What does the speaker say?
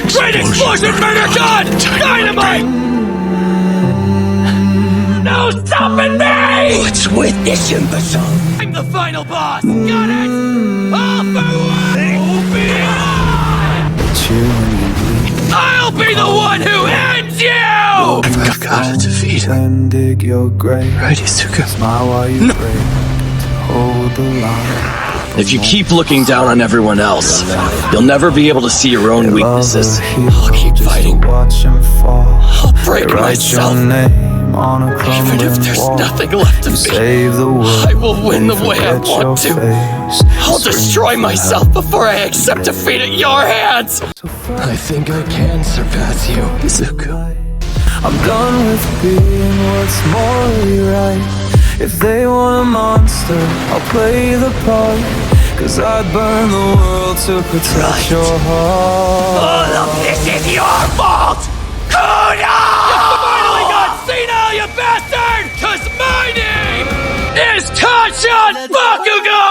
Great explosion, murder gun! Dynamite! No stopping me! What's with this imbecile? I'm the final boss! Got it? All for one! I'll be the one who ends you! I've got to defeat him. Right, Isuka? If you keep looking down on everyone else, you'll never be able to see your own weaknesses. I'll keep fighting. I'll break myself. Even if there's nothing left of me, I will win the way I want to. I'll destroy myself before I accept defeat at your hands. I think I can surpass you, Izuku. I'm done with being what's morally right. If they want a monster, I'll play the part. Cause I'd burn the world to protect your heart. All of this is your fault! Kuno! You finally got senile, you bastard! Cause my name is Kaachan Bakugo!